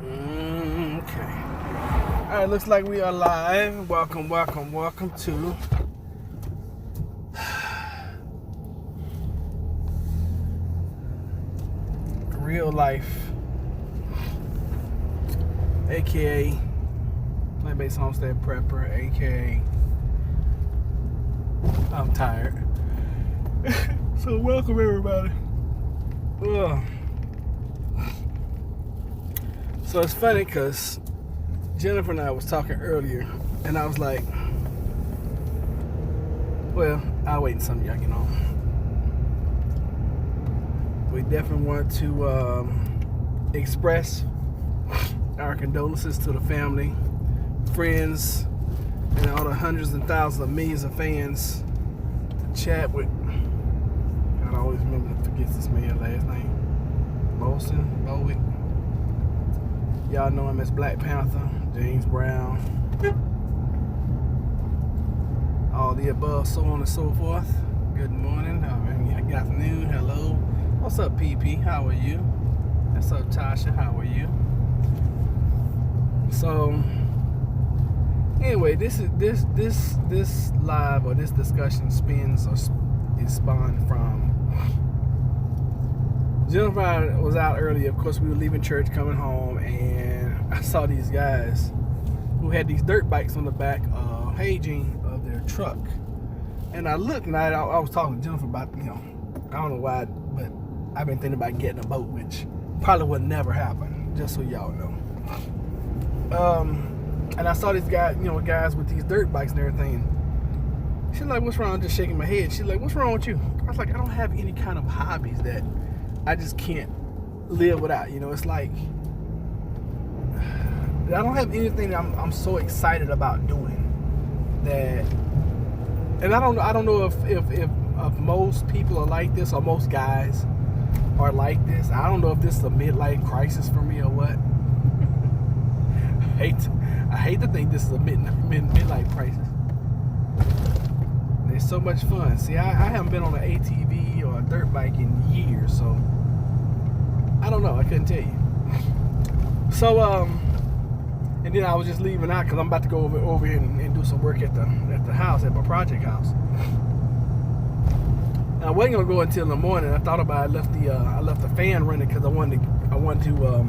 Okay. All right, looks like we are live. Welcome to Real Life, aka Plant-Based Homestead Prepper, aka I'm tired. So welcome everybody. Ugh. So it's funny because Jennifer and I was talking earlier, and I was like, well, I'll wait until some of y'all get on. We definitely want to express our condolences to the family, friends, and all the hundreds and thousands of millions of fans to chat with. I always remember to forget this man's last name. Bowick. Y'all know him as Black Panther, James Brown, all the above, so on and so forth. Good morning, good afternoon, hello. What's up, PP? How are you? What's up, Tasha? How are you? So, anyway, this live or this discussion is spawned from Jennifer was out earlier. Of course, we were leaving church, coming home, and I saw these guys who had these dirt bikes on the back of of their truck. And I looked, and I was talking to Jennifer about, I don't know why, but I've been thinking about getting a boat, which probably would never happen, just so y'all know. And I saw these guys, guys with these dirt bikes and everything. She's like, "What's wrong?" I'm just shaking my head. She's like, "What's wrong with you?" I was like, "I don't have any kind of hobbies that I just can't live without." It's like I don't have anything that I'm so excited about doing that. And I don't know if most people are like this or most guys are like this. I don't know if this is a midlife crisis for me or what. I hate to think this is a midlife crisis. It's so much fun. See, I haven't been on an ATV or a dirt bike in years, so I don't know. I couldn't tell you. So, and then I was just leaving out because I'm about to go over here and do some work at the house, at my project house. And I wasn't gonna go until in the morning. I thought about it. I left the fan running because I wanted to.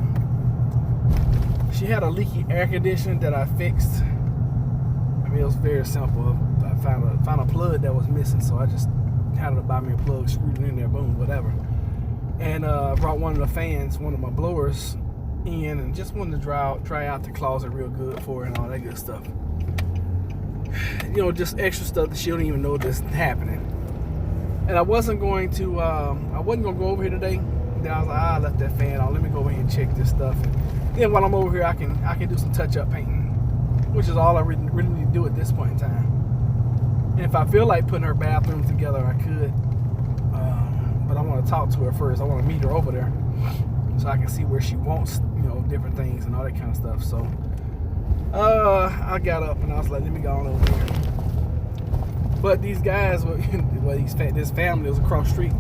She had a leaky air conditioner that I fixed. I mean, it was very simple. I found a plug that was missing, so I just had to buy me a plug, screwed it in there, boom, whatever. And I brought one of the fans, one of my blowers, in, and just wanted to try out the closet real good for it and all that good stuff. Just extra stuff that she don't even know this happening. And I wasn't going to go over here today. Then I was like, I left that fan on. Let me go over here and check this stuff. And then while I'm over here, I can do some touch-up painting, which is all I really need to do at this point in time. And if I feel like putting her bathroom together, I could. But I want to talk to her first. I want to meet her over there so I can see where she wants, different things and all that kind of stuff. So I got up and I was like, let me go on over here. But these guys, this family was across the street,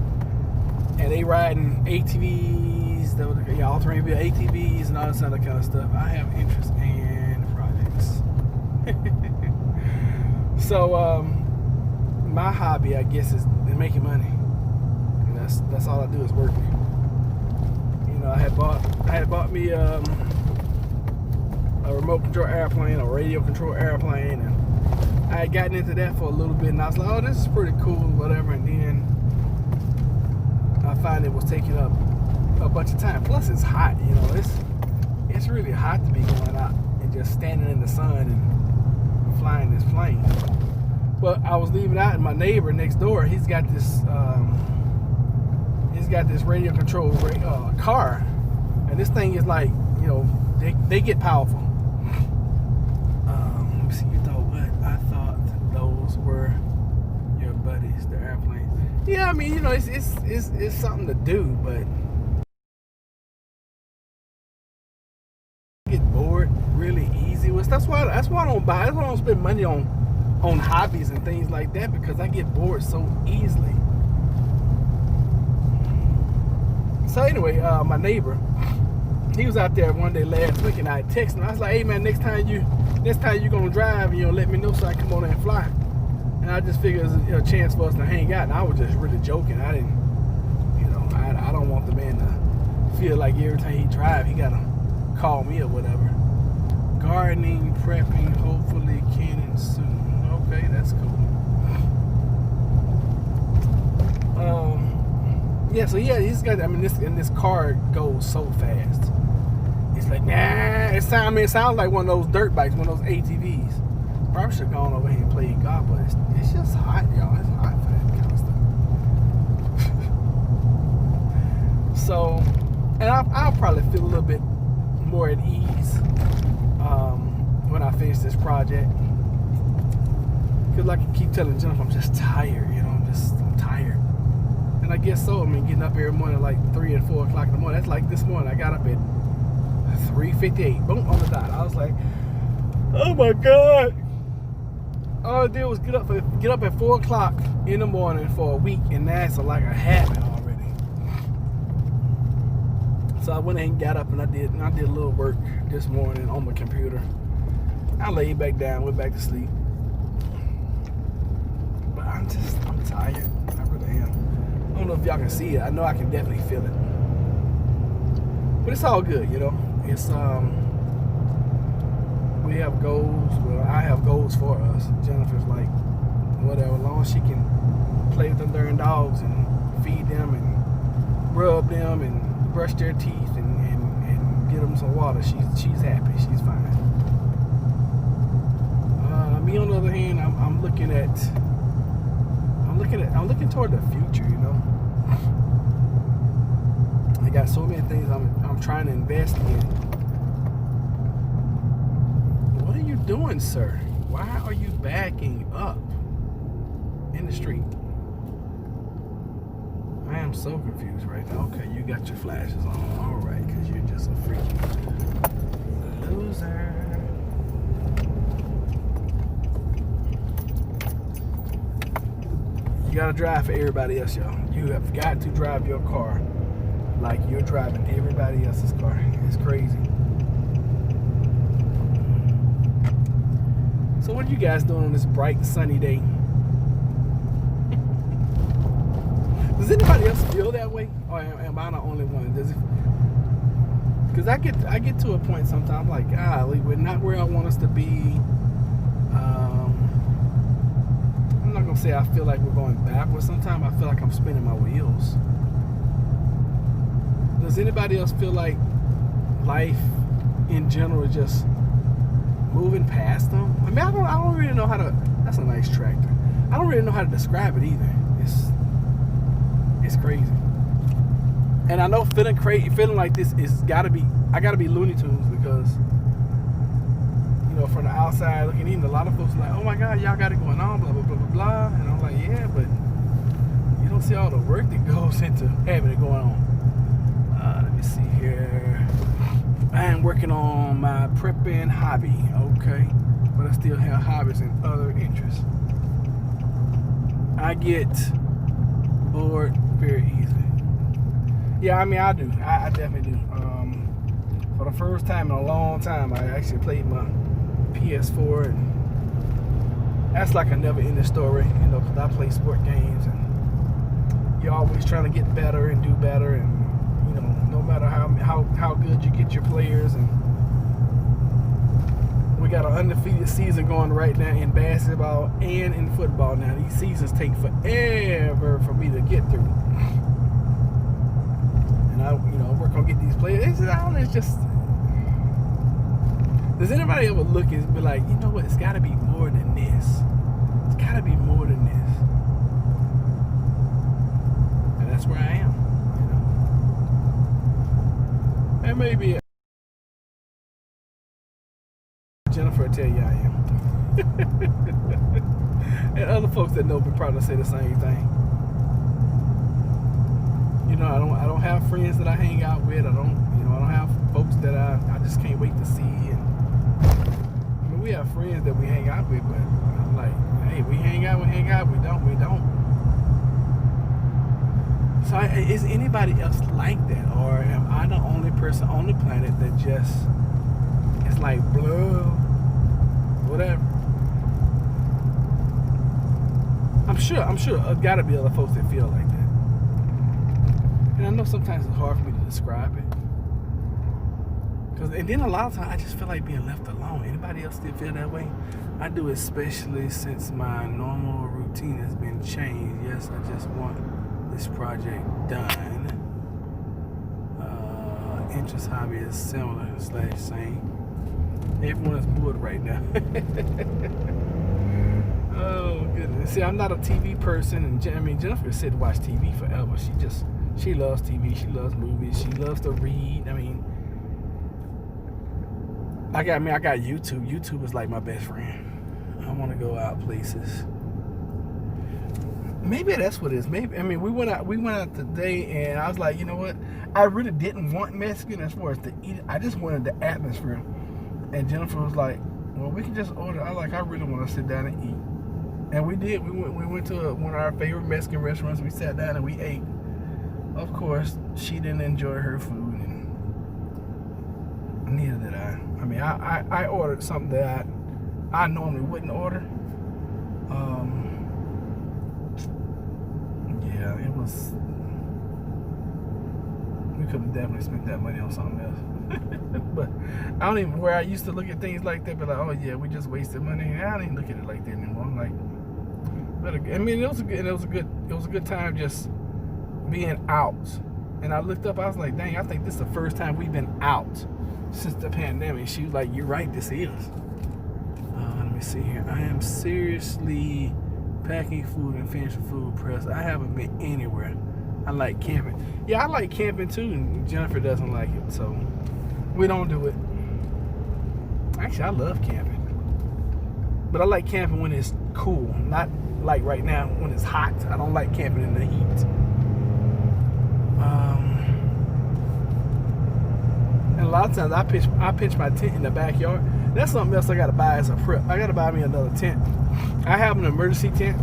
and they riding ATVs, all-terrain ATVs and all this other kind of stuff. I have interest in projects. So my hobby, I guess, is making money. And that's all I do is work. I had bought me a remote control airplane, a radio control airplane, and I had gotten into that for a little bit, and I was like, oh, this is pretty cool, whatever. And then I found it was taking up a bunch of time. Plus, it's hot. It's really hot to be going out and just standing in the sun and flying this plane. But I was leaving out, and my neighbor next door, he's got this radio control car, and this thing is like, they get powerful. Let me see, you thought what? I thought those were your buddies, the airplanes. Yeah, I mean, it's something to do, but I get bored really easy with. That's why I don't spend money on hobbies and things like that, because I get bored so easily. So anyway, my neighbor, he was out there one day last week, and I texted him. I was like, "Hey man, next time you gonna drive, let me know so I can come on there and fly." And I just figured it was a chance for us to hang out. And I was just really joking. I didn't, I don't want the man to feel like every time he drive, he gotta call me or whatever. Gardening, prepping, hopefully canning soon. Okay, that's cool. He's got. I mean, this car goes so fast. It's like, nah. It sounds like one of those dirt bikes, one of those ATVs. Probably should have gone over here and played golf, but it's just hot, y'all. It's hot for that kind of stuff. So, and I'll probably feel a little bit more at ease when I finish this project. Because like I keep telling Jennifer, I'm just tired, I'm tired. And I guess so. I mean, getting up every morning like 3 and 4 o'clock in the morning. That's like this morning. I got up at 3:58. Boom, on the dot. I was like, oh my God. All I did was get up at 4 o'clock in the morning for a week, and that's like a habit already. So I went and got up and I did a little work this morning on my computer. I laid back down, went back to sleep. But I'm tired. I really am. I don't know if y'all can see it. I know I can definitely feel it. But it's all good, It's we have goals. Well, I have goals for us. Jennifer's like, whatever, as long as she can play with them darn dogs and feed them and rub them and brush their teeth and get them some water, she's happy. She's fine. Me on the other hand, I'm looking toward the future. I got so many things I'm trying to invest in. What are you doing, sir? Why are you backing up in the street? I am so confused right now. Okay, you got your flashes on. All right, because you're just a freaking loser. You gotta drive for everybody else, y'all. You have got to drive your car like you're driving everybody else's car. It's crazy. So what are you guys doing on this bright sunny day? Does anybody else feel that way, or am I the only one? Does it? Because I get to a point sometimes like, we're not where I want us to be. I'm not gonna say I feel like we're going backwards. Sometimes I feel like I'm spinning my wheels. Does anybody else feel like life in general is just moving past them? I mean, I don't really know how to. That's a nice tractor. I don't really know how to describe it either. It's crazy. And I know feeling like this is gotta be. I gotta be Looney Tunes because from the outside looking in, a lot of folks are like, oh my God, y'all got it going on, blah blah blah blah blah. And I'm like, yeah, but you don't see all the work that goes into having it going on. Let me see here. I am working on my prepping hobby, okay, but I still have hobbies and other interests. I get bored very easily. Yeah, I mean, I do. I definitely do. For the first time in a long time, I actually played my PS4, and that's like a never-ending story, because I play sport games, and you're always trying to get better and do better, and no matter how good you get your players, and we got an undefeated season going right now in basketball and in football. Now these seasons take forever for me to get through, and I work on getting these players. It's just. Does anybody ever look and be like, you know what? It's got to be more than this. It's got to be more than this. And that's where I am. And maybe Jennifer will tell you I am. And other folks that know me probably say the same thing. I don't have friends that I hang out with. I don't have folks that I just can't wait to see. And we have friends that we hang out with, but I'm like, hey, we hang out, we don't. So is anybody else like that, or am I the only person on the planet that just it's like blah, whatever? I'm sure there gotta be other folks that feel like that. And I know sometimes it's hard for me to describe it. And then a lot of times I just feel like being left alone. Anybody else still feel that way? I do, especially since my normal routine has been changed. Yes, I just want this project done. Interest hobby is similar / same. Everyone is bored right now. Oh goodness. See, I'm not a TV person, and Jennifer said to watch TV forever. She loves TV. She loves movies. She loves to read. I got YouTube. YouTube is like my best friend. I want to go out places. Maybe that's what it is. Maybe we went out today, and I was like, you know what? I really didn't want Mexican as far as to eat. I just wanted the atmosphere. And Jennifer was like, well, we can just order. I really want to sit down and eat. And we did. We went to one of our favorite Mexican restaurants. We sat down and we ate. Of course, she didn't enjoy her food, and neither did I. I ordered something that I normally wouldn't order. Yeah, it was. We could have definitely spent that money on something else. But I don't even, where I used to look at things like that, but like, oh yeah, we just wasted money. I don't even look at it like that anymore. I'm like, but it was a good time just being out. And I looked up, I was like, dang, I think this is the first time we've been out since the pandemic. She was like, you're right, this is. Let me see here. I am seriously packing food and finishing food press. I haven't been anywhere. I like camping. Yeah, I like camping too, and Jennifer doesn't like it, so we don't do it. Actually, I love camping. But I like camping when it's cool, not like right now when it's hot. I don't like camping in the heat. And a lot of times I pitch my tent in the backyard. That's something else I gotta buy as a prep. I gotta buy me another tent. I have an emergency tent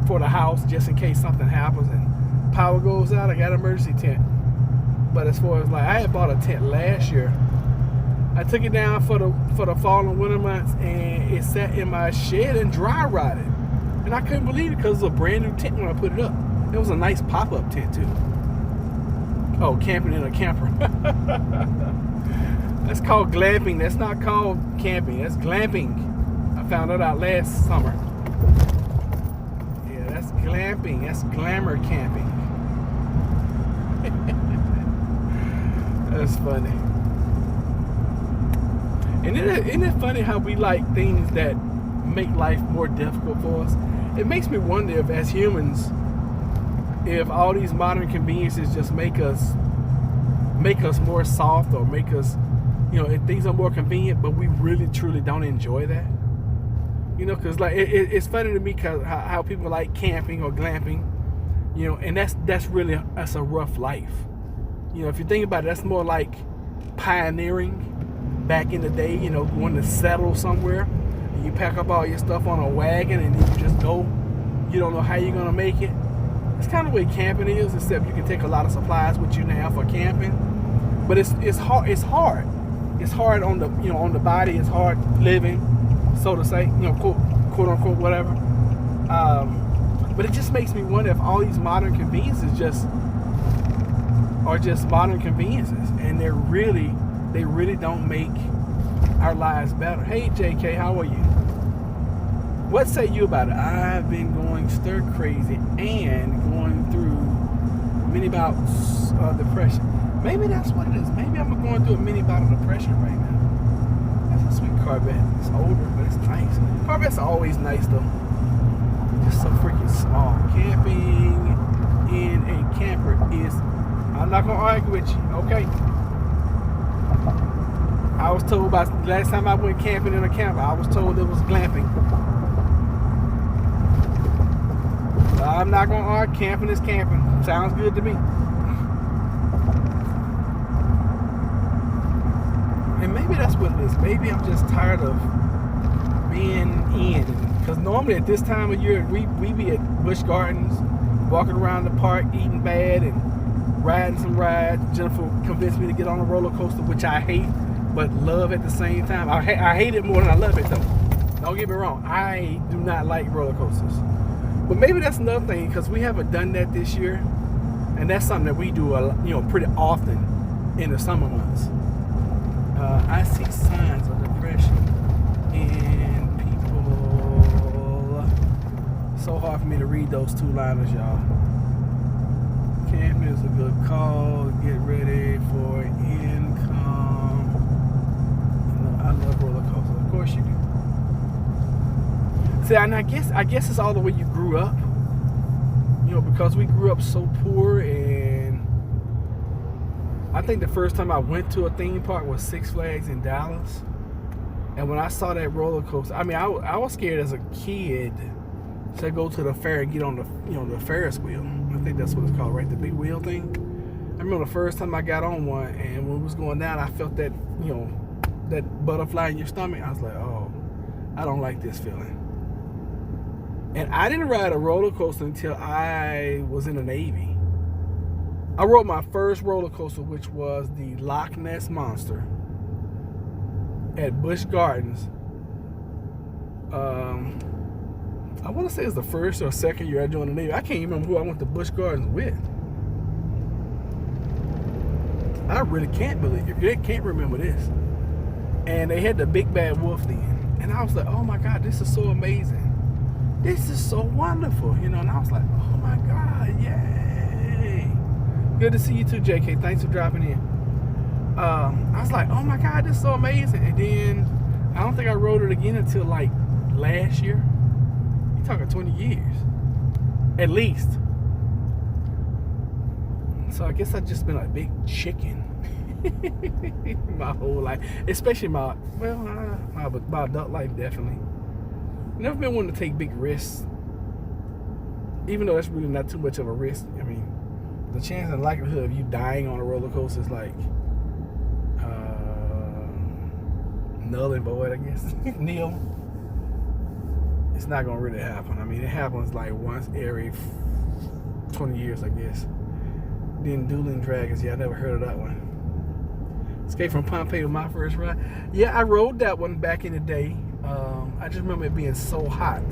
for the house just in case something happens and power goes out. I got an emergency tent. But as far as like, I had bought a tent last year. I took it down for the fall and winter months, and it sat in my shed and dry rotted. And I couldn't believe it because it was a brand new tent when I put it up. It was a nice pop-up tent too. Oh, camping in a camper. That's called glamping. That's not called camping. That's glamping. I found that out last summer. Yeah, that's glamping. That's glamour camping. That's funny. And isn't it funny how we like things that make life more difficult for us? It makes me wonder if, as humans, if all these modern conveniences just make us more soft, or make us, if things are more convenient, but we really truly don't enjoy that. Because like it's funny to me because how people like camping or glamping, and that's a rough life. If you think about it, that's more like pioneering back in the day. Going to settle somewhere, and you pack up all your stuff on a wagon, and then you just go. You don't know how you're gonna make it. It's kind of the way camping is, except you can take a lot of supplies with you now for camping. But it's hard. It's hard. It's hard on the on the body. It's hard living, so to say. Quote unquote whatever. But it just makes me wonder if all these modern conveniences are just modern conveniences, and they really don't make our lives better. Hey JK, how are you? What say you about it? I've been going stir crazy and going through many bouts of depression. Maybe that's what it is. Maybe I'm going through a mini bout of depression right now. That's a sweet Corvette. It's older, but it's nice. Corvettes are always nice though. Just so freaking small. Camping in a camper is, I'm not gonna argue with you, okay? I was told about last time I went camping in a camper, I was told it was glamping. I'm not gonna argue. Camping is camping. Sounds good to me. And maybe that's what it is. Maybe I'm just tired of being in. Because normally at this time of year, we be at Busch Gardens, walking around the park, eating bad, and riding some rides. Jennifer convinced me to get on a roller coaster, which I hate, but love at the same time. I hate it more than I love it, though. Don't get me wrong. I do not like roller coasters. But maybe that's another thing, because we haven't done that this year. And that's something that we do, pretty often in the summer months. I see signs of depression in people. So hard for me to read those two-liners, y'all. Camping is a good call. Get ready for income. I love roller coasters. Of course you do. See, and I guess it's all the way you grew up. Because we grew up so poor, and I think the first time I went to a theme park was Six Flags in Dallas. And when I saw that roller coaster, I was scared as a kid to go to the fair and get on the Ferris wheel. I think that's what it's called, right? The big wheel thing. I remember the first time I got on one, and when it was going down, I felt that, that butterfly in your stomach. I was like, oh, I don't like this feeling. And I didn't ride a roller coaster until I was in the Navy. I rode my first roller coaster, which was the Loch Ness Monster at Busch Gardens. I want to say it's the first or second year I joined the Navy. I can't even remember who I went to Busch Gardens with. I really can't remember this. And they had the Big Bad Wolf then. And I was like, oh my God, this is so amazing. This is so wonderful, and I was like, oh my God, yay. Good to see you too, JK. Thanks for dropping in. I was like, oh my God, this is so amazing. And then I don't think I rode it again until like last year. You're talking 20 years, at least. So I guess I've just been a big chicken my whole life, especially my adult life, definitely. Never been one to take big risks, even though that's really not too much of a risk. I mean, the chance and likelihood of you dying on a roller coaster is like null and void, I guess. Neil. It's not gonna really happen. I mean, it happens like once every 20 years, I guess. Then Dueling Dragons, I never heard of that one. Escape from Pompeii was my first ride. Yeah, I rode that one back in the day. I just remember it being so hot,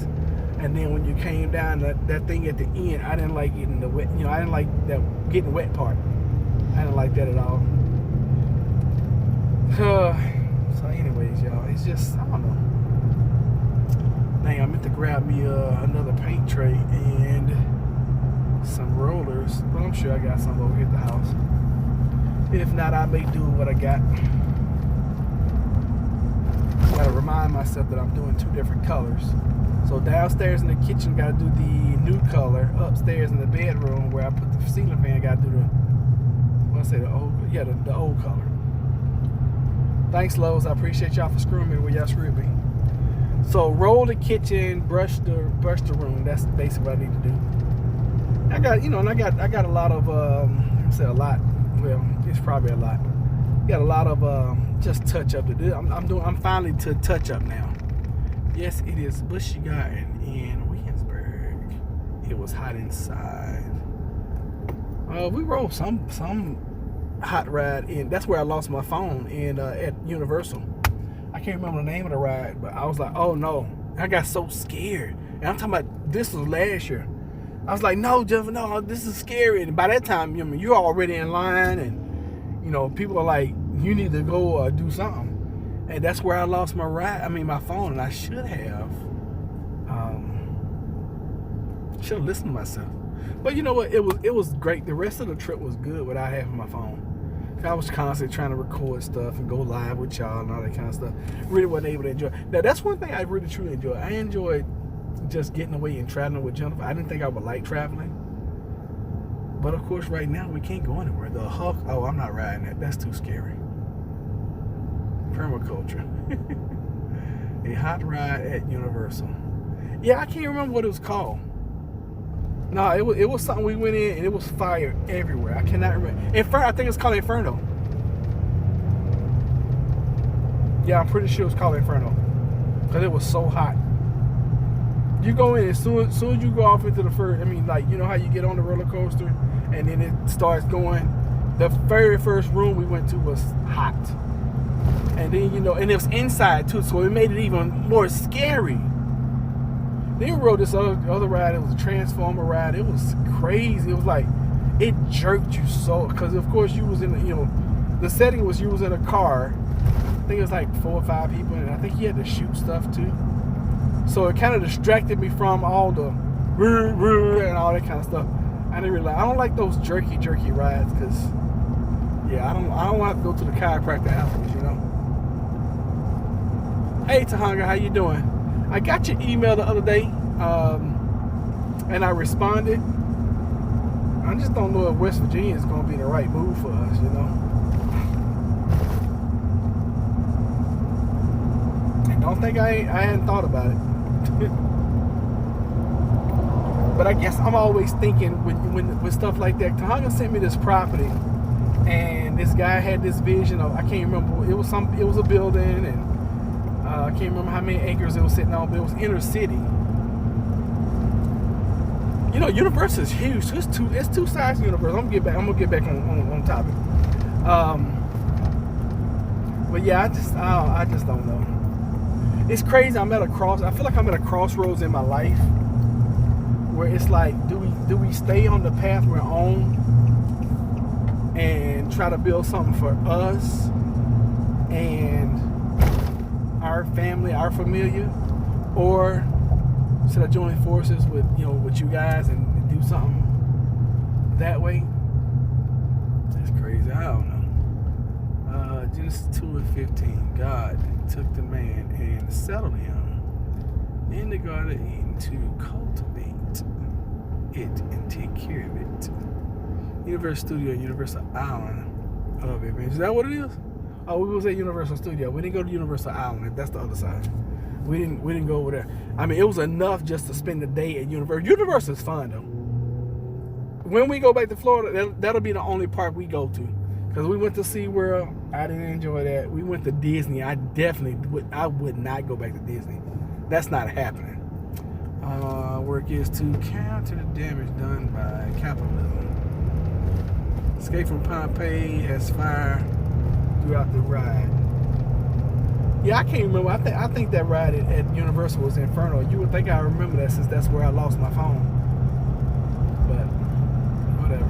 and then when you came down that thing at the end, I didn't like getting the wet. I didn't like that getting wet part. I didn't like that at all. So, anyways, y'all, it's just, I don't know. Dang, I meant to grab me another paint tray and some rollers, but I'm sure I got some over here at the house. If not, I may do what I got. Gotta remind myself that I'm doing two different colors. So downstairs in the kitchen, gotta do the new color. Upstairs in the bedroom where I put the ceiling fan, gotta do the old color. Thanks, Lowe's. I appreciate y'all for screwing me where y'all screwed me. So roll the kitchen, brush the room. That's basically what I need to do. I got a lot of it's probably a lot. Got a lot of just touch up to do. I'm finally to touch up now. Yes, it is Busch Garden in Williamsburg. It was hot inside. We rode some hot ride in. That's where I lost my phone in at Universal. I can't remember the name of the ride, but I was like, oh no. I got so scared. And I'm talking about, this was last year. I was like, no, Jeff, no, this is scary. And by that time, you're already in line, and people are like, you need to go do something. And that's where I lost my my phone, and I should have listened to myself. But you know what? It was great. The rest of the trip was good without having my phone. I was constantly trying to record stuff and go live with y'all and all that kind of stuff. Really wasn't able to enjoy. Now, that's one thing I really truly enjoy. I enjoyed just getting away and traveling with Jennifer. I didn't think I would like traveling. But of course, right now, we can't go anywhere. The Hulk, oh, I'm not riding that. That's too scary. Permaculture. A hot ride at Universal. Yeah, I can't remember what it was called. No, it was something we went in, and it was fire everywhere. I cannot remember. I think it's called Inferno. Yeah, I'm pretty sure it was called Inferno. Because it was so hot. You go in as soon as you go off into the first. I mean, like, you know how you get on the roller coaster and then it starts going. The very first room we went to was hot, and then and it was inside too, so it made it even more scary. Then we rode this other ride. It was a transformer ride. It was crazy. It was like it jerked you so, because of course you was in the setting was you was in a car. I think it was like 4 or 5 people, and I think you had to shoot stuff too. So it kind of distracted me from all the and all that kind of stuff. I didn't realize I don't like those jerky rides, because I don't want to go to the chiropractor afterwards, Hey Tahanga, how you doing? I got your email the other day, and I responded. I just don't know if West Virginia is going to be in the right mood for us, And don't think I hadn't thought about it. But I guess I'm always thinking when stuff like that. Tahanga sent me this property, and this guy had this vision of, I can't remember, it was a building, and I can't remember how many acres it was sitting on, but it was inner city. Universal is huge. So it's two sides of Universal. I'm gonna get back on topic. But yeah, I just don't know. It's crazy. I feel like I'm at a crossroads in my life, where it's like, do we stay on the path we're on and try to build something for us and our family, our familia, or should I join forces with you guys and do something that way? That's crazy. I don't know. Genesis 2:15. God took the man and settled him in the Garden of Eden to cultivate it and take care of it. Universal Studio, Universal Island of Adventure. Is that what it is? Oh, we was at Universal Studio. We didn't go to Universal Island. That's the other side. We didn't go over there. I mean, it was enough just to spend the day at Universal. Universal is fun though. When we go back to Florida, that'll be the only park we go to. Because we went to SeaWorld. I didn't enjoy that. We went to Disney. I would not go back to Disney. That's not happening. Work is to counter the damage done by capitalism. Escape from Pompeii has fire throughout the ride. Yeah, I can't remember. I think that ride at Universal was Inferno. You would think I remember that, since that's where I lost my phone. But whatever.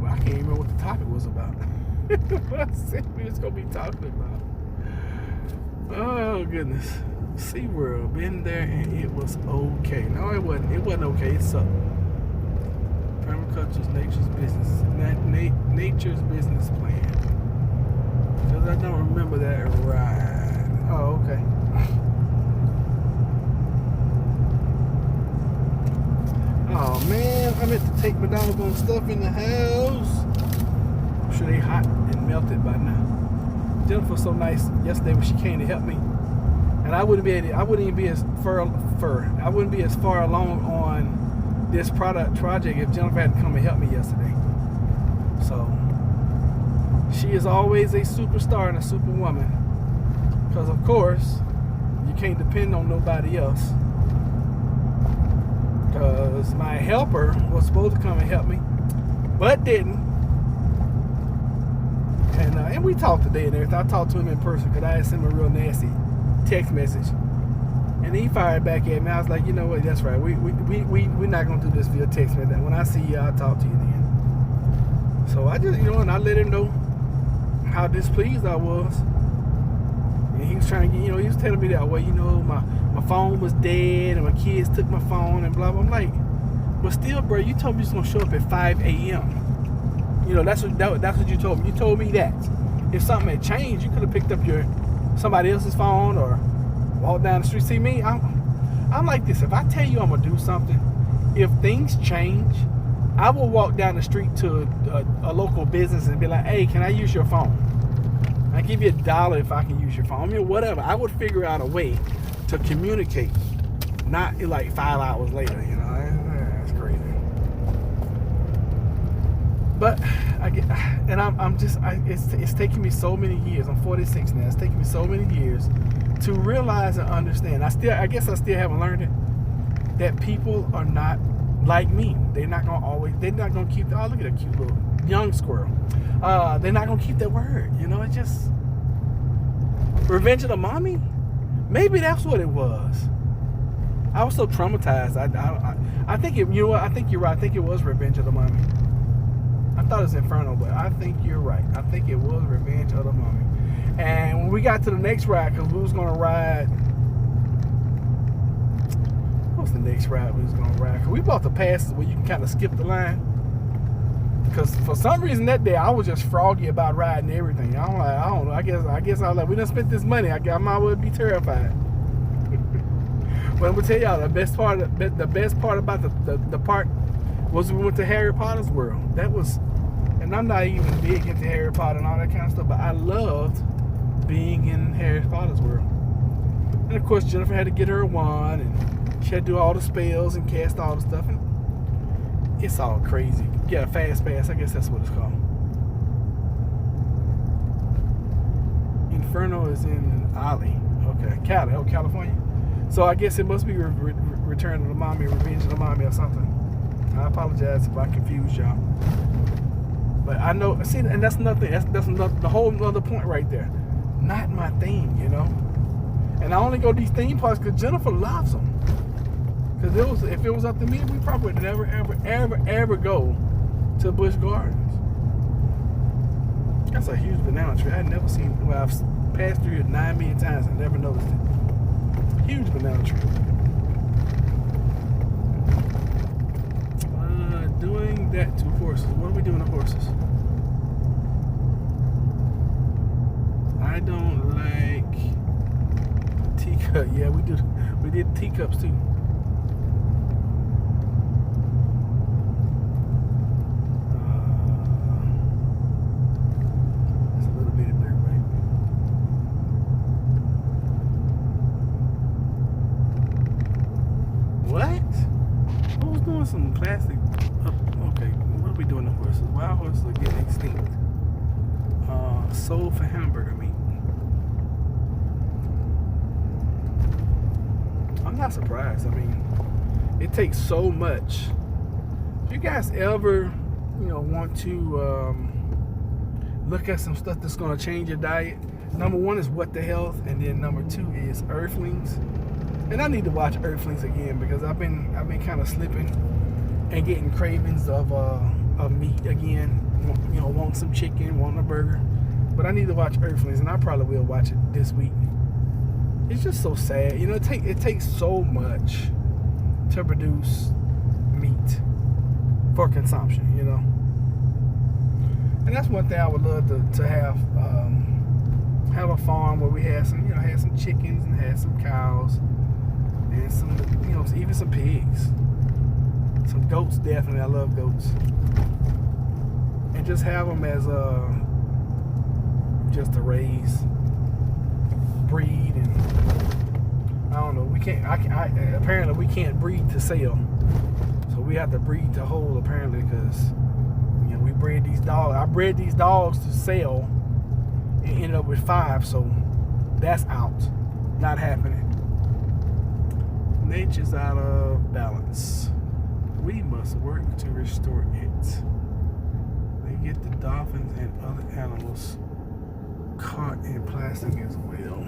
I can't remember what the topic was about. What I said we was gonna be talking about. Oh goodness. SeaWorld, been there and it was okay. No, it wasn't. It wasn't okay. It sucked. Permaculture's nature's business plan. Because I don't remember that ride. Oh, okay. Oh man, I meant to take my doggone stuff in the house. I'm sure they hot and melted by now. Jennifer was so nice yesterday when she came to help me. And I wouldn't even be as far along on this project if Jennifer hadn't come and help me yesterday. So she is always a superstar and a superwoman. Because of course, you can't depend on nobody else. Because my helper was supposed to come and help me, but didn't. And we talked today and everything. I talked to him in person because I had sent him a real nasty text message, and he fired back at me. I was like, you know what? That's right. We're not gonna do this via text message. When I see you, I'll talk to you then. So I just, and I let him know how displeased I was. And he was trying to get, he was telling me that, well, my phone was dead and my kids took my phone and blah blah. I'm like, but still, bro, you told me you was gonna show up at 5 a.m. That's what you told me. You told me that if something had changed, you could have picked up somebody else's phone or walked down the street. See me, I'm like this. If I tell you I'm gonna do something, if things change, I will walk down the street to a local business and be like, hey, can I use your phone? I give you $1 if I can use your phone. Whatever. I would figure out a way to communicate, not like 5 hours later. That's crazy. But I get, and I'm just, it's taking me so many years. I'm 46 now. It's taking me so many years to realize and understand. I guess I still haven't learned it, that people are not like me. They're not gonna keep. Oh, look at a cute little young squirrel. They're not gonna keep their word. You know, it just Revenge of the Mommy. Maybe that's what it was. I was so traumatized. I think it. You know what? I think you're right. I think it was Revenge of the Mommy. I thought it was Inferno, but I think you're right. I think it was Revenge of the Mommy. And when we got to the next ride, because we was gonna ride. What's the next ride we was gonna ride? Cause we bought the passes where you can kind of skip the line. Because for some reason that day I was just froggy about riding everything. I don't know. I guess I was like, we done spent this money. I might well be terrified. But I'm gonna tell y'all the best part about the park was we went to Harry Potter's world. That was, and I'm not even big into Harry Potter and all that kind of stuff, but I loved being in Harry Potter's world. And of course Jennifer had to get her wand, and she had to do all the spells and cast all the stuff, and it's all crazy. Yeah, a fast pass, I guess that's what it's called. Inferno is in Ollie. Okay, California. So I guess it must be Return of the Mommy, Revenge of the Mommy or something. I apologize if I confused y'all. But I know, see, and that's nothing. That's the whole other point right there. Not my thing, you know. And I only go to these theme parks because Jennifer loves them. Because if it was up to me, we probably would never, ever go to Busch Gardens. That's a huge banana tree. I had never seen. Well, I've passed through it 9 million times and never noticed it. Huge banana tree. Doing that to horses. What are we doing to horses? I don't like teacup. Yeah, we do. We did teacups too. It's a little bit of dirt, right? What? Who's doing some plastic? Okay, what are we doing to horses? Wild horses are getting extinct. Sold for hamburger meat. I'm not surprised. I mean, it takes so much. If you guys ever, want to look at some stuff that's going to change your diet, number one is What the Health, and then number two is Earthlings. And I need to watch Earthlings again because I've been kind of slipping and getting cravings of meat again. Want some chicken, want a burger. But I need to watch Earthlings, and I probably will watch it this week. It's just so sad. It takes so much to produce meat for consumption, And that's one thing I would love to have a farm where we had some, had some chickens and had some cows and some, even some pigs. Some goats, definitely. I love goats. And just have them as just to raise, breed, and I don't know. We can't. Apparently, we can't breed to sell. So we have to breed to hold. Apparently, because we bred these dogs. I bred these dogs to sell, and ended up with 5. So that's out. Not happening. Nature's out of balance. We must work to restore it. They get the dolphins and other animals caught in plastic as well.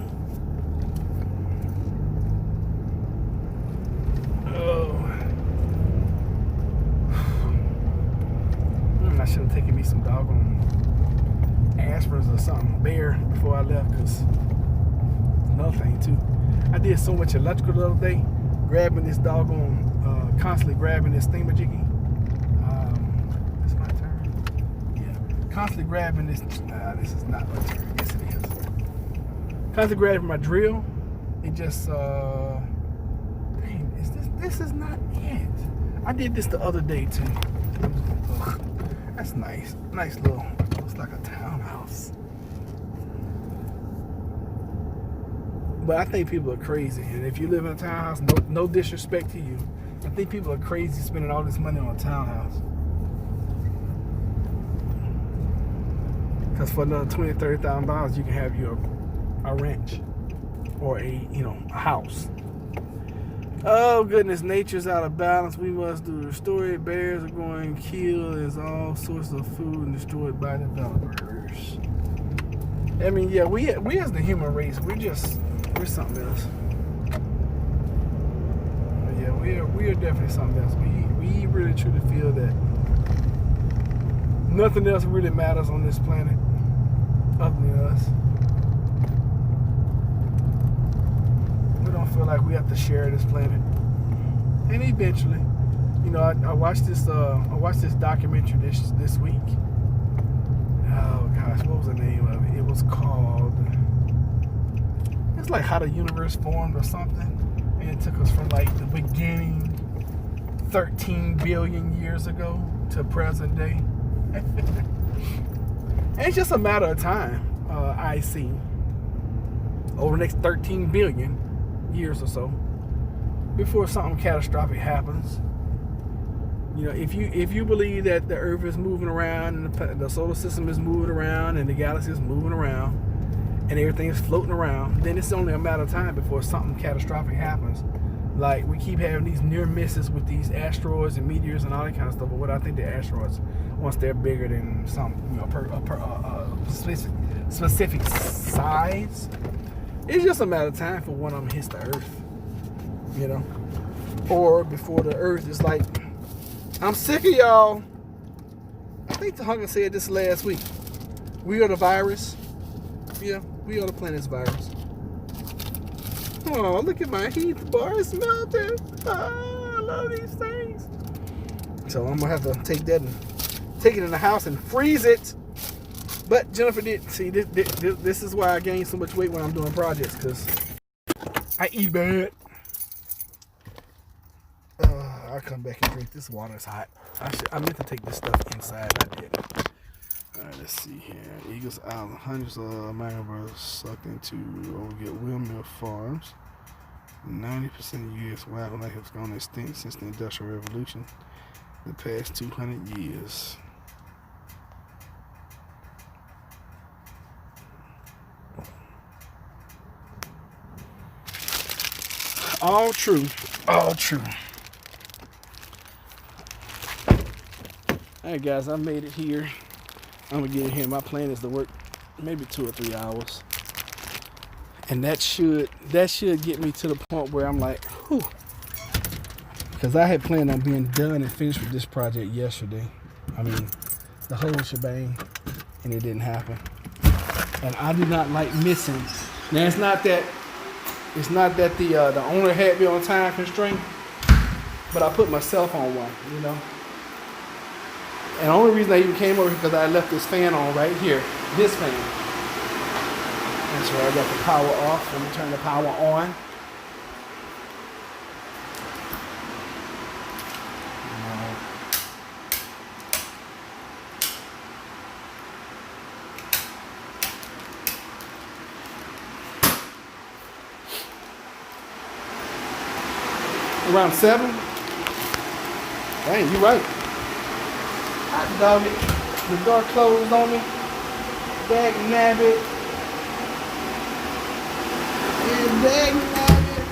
Oh. I should have taken me some doggone aspirins or something, bear, before I left, because another thing too. I did so much electrical the other day, grabbing this doggone, constantly grabbing this thingamajiggy. It's my turn. Yeah, constantly grabbing this. This is not my turn. Yes, it is. Constantly grabbing my drill. It just, dang, this is not it. I did this the other day too. That's nice. Nice little, looks like a townhouse. But I think people are crazy. And if you live in a townhouse, no disrespect to you, I think people are crazy spending all this money on a townhouse. Because for another $20,000-$30,000, you can have a ranch or a house. Oh goodness, nature's out of balance. We must restore it. Bears are going to kill. There's all sorts of food and destroyed by developers. I mean, yeah, we as the human race, we're something else. Yeah, we are definitely something else. We really truly feel that nothing else really matters on this planet other than us. We don't feel like we have to share this planet. And eventually, I watched this documentary this week. Oh gosh, what was the name of it? It was called, it's like How the Universe Formed or something. And it took us from like the beginning 13 billion years ago to present day. And it's just a matter of time, I see, over the next 13 billion years or so, before something catastrophic happens. If you believe that the Earth is moving around and the solar system is moving around and the galaxy is moving around and everything is floating around, then it's only a matter of time before something catastrophic happens. Like, we keep having these near misses with these asteroids and meteors and all that kind of stuff. But what I think the asteroids, once they're bigger than some specific size, it's just a matter of time for one of them hits the Earth. Or before the Earth is like, I'm sick of y'all. I think the Hunker said this last week. We are the virus. Yeah, we are the planet's virus. Oh, look at my heat bar. It's melting. Oh, I love these things. So I'm going to have to take that and take it in the house and freeze it. But Jennifer did. See, this is why I gain so much weight when I'm doing projects, because I eat bad. I'll come back and drink. This water is hot. I meant to take this stuff inside. I didn't. All right, let's see here. Eagles Island. Hundreds of mangroves sucked into or get windmill farms. 90% of U.S. wildlife has gone extinct since the Industrial Revolution, the past 200 years. All true. All true. Alright guys, I made it here. I'm gonna get in here. My plan is to work maybe 2 or 3 hours. And that should get me to the point where I'm like, whew. Because I had planned on being done and finished with this project yesterday. I mean, the whole shebang, and it didn't happen. And I do not like missing. Now it's not that the owner had me on time constraint, but I put myself on one, And the only reason I even came over here because I left this fan on right here, this fan. And so I got the power off. Let me turn the power on. Around 7. Dang, you right. Hot dog it. The door closed on me. Dag nabbit. And dag nabbit.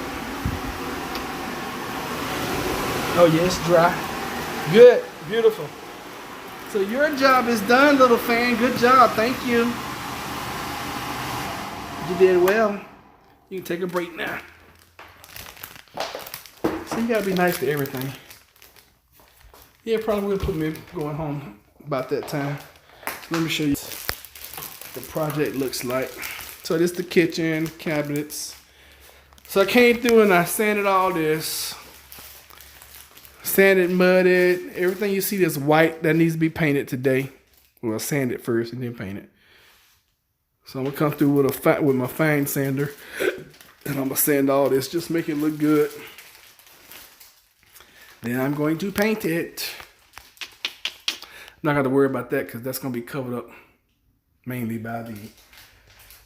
Oh yeah, it's dry. Good. Beautiful. So your job is done, little fan. Good job. Thank you. You did well. You can take a break now. So you gotta be nice to everything. Yeah, probably will put me going home about that time. So let me show you what the project looks like. So this is the kitchen, cabinets. So I came through and I sanded all this. Sanded, mudded. Everything you see that's white that needs to be painted today. Well, sand it first and then paint it. So I'm gonna come through with my fine sander and I'm gonna sand all this, just make it look good. Then I'm going to paint it. I'm not going to worry about that because that's going to be covered up mainly by the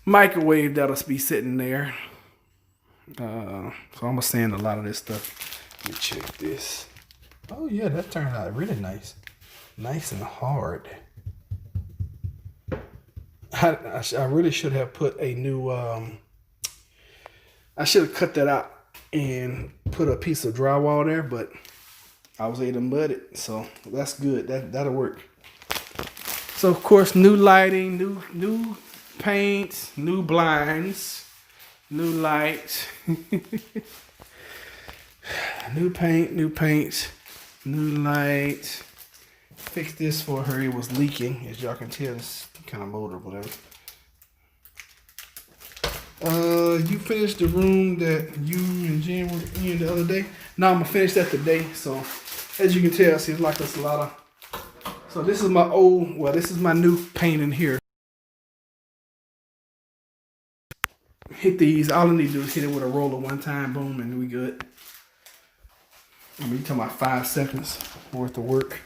microwave that'll be sitting there. So I'm going to sand a lot of this stuff. Let me check this. Oh yeah, that turned out really nice. Nice and hard. I really should have put a new. I should have cut that out and put a piece of drywall there, but I was able to mud it, so that's good. That'll work. So of course, new lighting, new paint, new blinds, new lights, new paint, new light. Fixed this for her. It was leaking, as y'all can tell. It's kind of mold or whatever. You finished the room that you and Jen were in the other day. No, I'm gonna finish that today. So, as you can tell, see, it's like there's a lot of. So this is my old. Well, this is my new paint in here. Hit these. All I need to do is hit it with a roller one time. Boom, and we good. I mean, you talking about 5 seconds worth of work.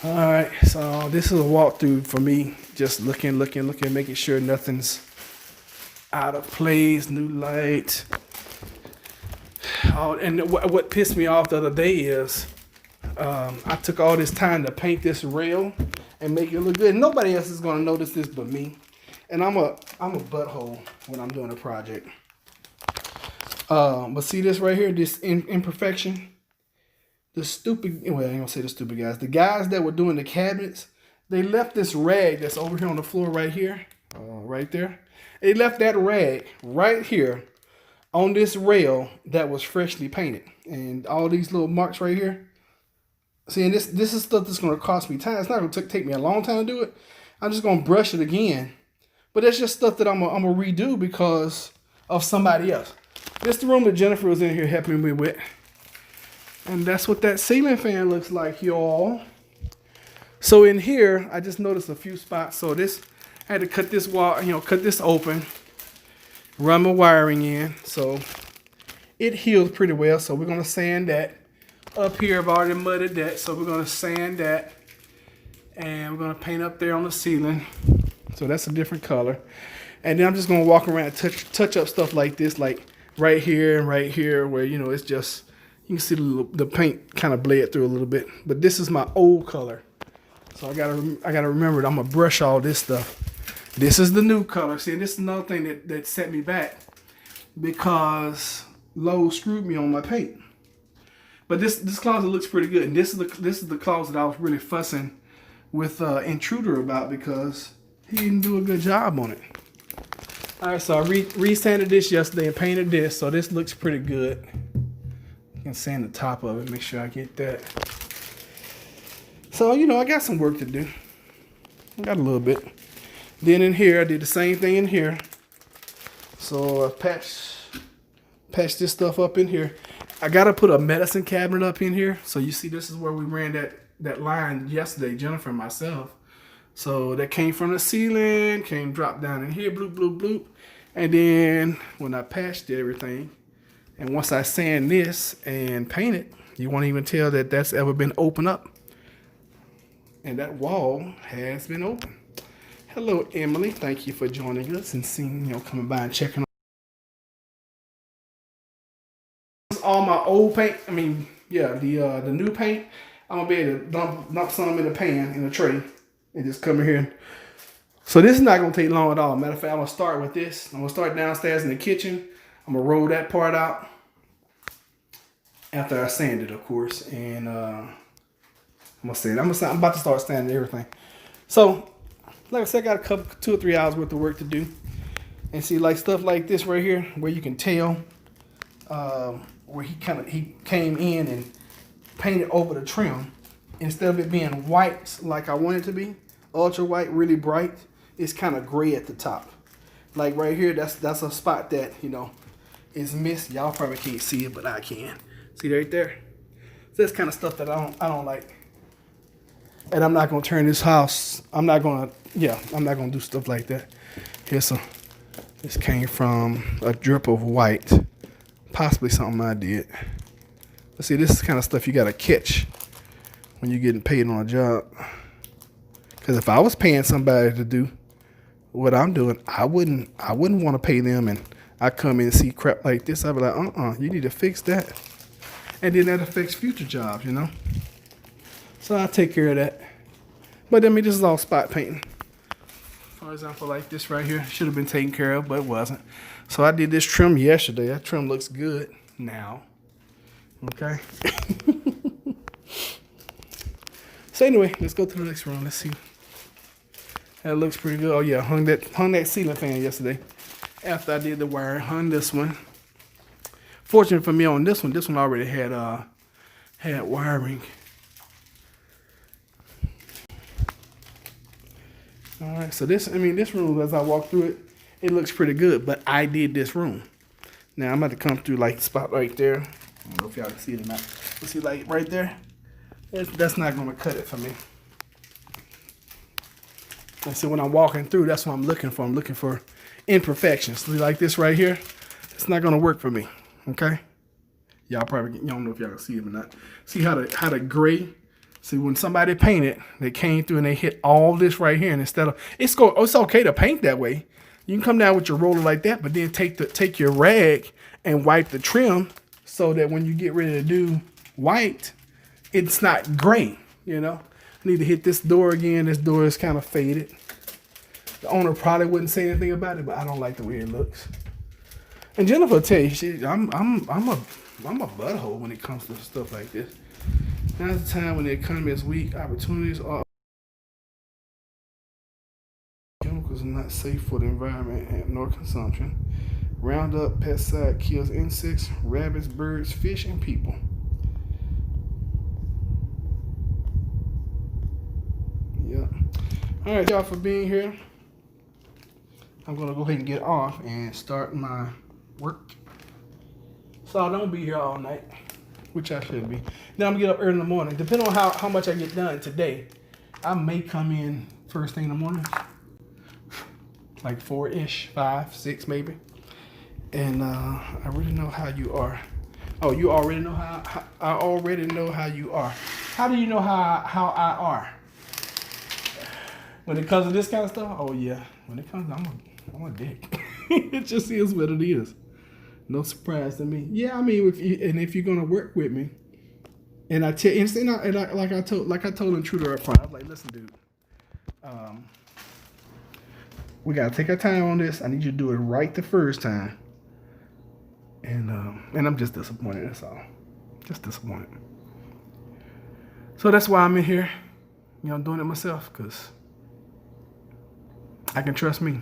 All right. So this is a walkthrough for me. Just looking, making sure nothing's out of place. New light. Oh, and what pissed me off the other day is I took all this time to paint this rail and make it look good. Nobody else is gonna notice this but me. And I'm a butthole when I'm doing a project. But see this right here, this imperfection. The stupid, well, I ain't gonna say the stupid guys. The guys that were doing the cabinets, they left this rag that's over here on the floor right here, right there. They left that rag right here on this rail that was freshly painted. And all these little marks right here. See, and this is stuff that's going to cost me time. It's not going to take me a long time to do it. I'm just going to brush it again. But that's just stuff that I'm going to redo because of somebody else. This is the room that Jennifer was in here helping me with. And that's what that ceiling fan looks like, y'all. So in here, I just noticed a few spots. So this, I had to cut this wall, cut this open, run my wiring in. So it healed pretty well. So we're going to sand that. Up here, I've already mudded that. So we're going to sand that. And we're going to paint up there on the ceiling. So that's a different color. And then I'm just going to walk around and touch up stuff like this, like right here and right here, where, it's just, you can see the paint kind of bled through a little bit. But this is my old color. So I gotta remember that I'm gonna brush all this stuff. This is the new color. See, this is another thing that set me back because Lowe's screwed me on my paint. But this closet looks pretty good. And this is the closet I was really fussing with Intruder about because he didn't do a good job on it. All right, so I re-sanded this yesterday and painted this, so this looks pretty good. You can sand the top of it, make sure I get that. So, I got some work to do. I got a little bit. Then in here, I did the same thing in here. So I patched this stuff up in here. I got to put a medicine cabinet up in here. So you see, this is where we ran that line yesterday, Jennifer and myself. So that came from the ceiling, dropped down in here, bloop, bloop, bloop. And then when I patched everything, and once I sand this and paint it, you won't even tell that that's ever been opened up. And that wall has been open. Hello, Emily. Thank you for joining us and seeing, coming by and checking on all my old paint. I mean, yeah, the new paint. I'm gonna be able to dump some in a pan, in a tray, and just come in here. So this is not gonna take long at all. Matter of fact, I'm gonna start with this. I'm gonna start downstairs in the kitchen. I'm gonna roll that part out after I sand it, of course, and I'm about to start sanding everything. So, like I said, I got 2 or 3 hours worth of work to do. And see, like stuff like this right here, where you can tell where he came in and painted over the trim. Instead of it being white like I want it to be, ultra white, really bright, it's kind of gray at the top. Like right here, that's a spot that, is missed. Y'all probably can't see it, but I can. See right there? So that's kind of stuff that I don't like. And I'm not gonna turn this house. I'm not gonna do stuff like that. This came from a drip of white, possibly something I did. But see, this is kind of stuff you gotta catch when you're getting paid on a job. Because if I was paying somebody to do what I'm doing, I wouldn't want to pay them. And I come in and see crap like this, I'd be like, you need to fix that. And then that affects future jobs, So I'll take care of that. But I mean, this is all spot painting. For example, like this right here should have been taken care of, but it wasn't. So I did this trim yesterday. That trim looks good now. Okay. So anyway, let's go to the next room. Let's see. That looks pretty good. Oh yeah, hung that ceiling fan yesterday. After I did the wire, hung this one. Fortunate for me on this one already had wiring. All right, so this room, as I walk through it, it looks pretty good, but I did this room. Now I'm about to come through like the spot right there. I don't know if y'all can see it or not. You see like right there? That's not gonna cut it for me. And so when I'm walking through, that's what I'm looking for. I'm looking for imperfections. See, like this right here, it's not gonna work for me, okay? Y'all probably, don't know if y'all can see it or not. See how the gray, see when somebody painted, they came through and they hit all this right here, and instead of, it's okay to paint that way. You can come down with your roller like that, but then take your rag and wipe the trim so that when you get ready to do white, it's not gray, you know? I need to hit this door again. This door is kind of faded. The owner probably wouldn't say anything about it, but I don't like the way it looks. And Jennifer will tell you, I'm a butthole when it comes to stuff like this. Now's the time when the economy is weak, opportunities are. Chemicals are not safe for the environment nor consumption. Roundup pesticide kills insects, rabbits, birds, fish, and people. Yeah. All right, y'all, for being here. I'm gonna go ahead and get off and start my work. So I don't be here all night, which I should be. Then I'm gonna get up early in the morning. Depending on how much I get done today, I may come in first thing in the morning, like 4-ish, 5, 6 maybe. And I already know how you are. Oh, you already know how I already know how you are. How do you know how I are? When it comes to this kind of stuff, oh yeah. When it comes, I'm a dick. It just is what it is. No surprise to me. Yeah, I mean, if you're gonna work with me, and I tell, like I told Intruder up front, I was like, listen, dude, we gotta take our time on this. I need you to do it right the first time. And I'm just disappointed. That's all. Just disappointed. So that's why I'm in here, doing it myself, because I can trust me.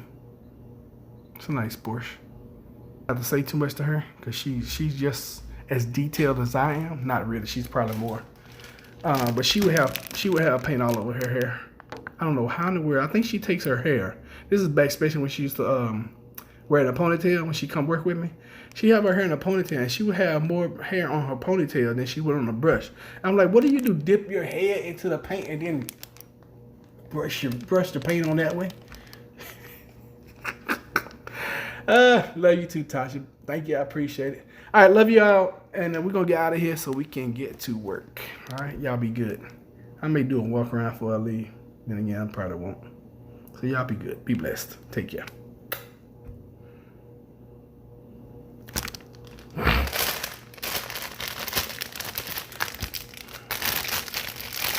It's a nice Porsche. I have to say too much to her because she's just as detailed as I am. Not really. She's probably more. But she would have paint all over her hair. I don't know how in the world. I think she takes her hair. This is back especially when she used to wear it in a ponytail when she come work with me. She have her hair in a ponytail, and she would have more hair on her ponytail than she would on the brush. I'm like, what do you do? Dip your hair into the paint and then brush the paint on that way? Love you too, Tasha. Thank you. I appreciate it. All right, love you all. And we're going to get out of here so we can get to work. All right, y'all be good. I may do a walk around before I leave. Then again, I probably won't. So y'all be good. Be blessed. Take care.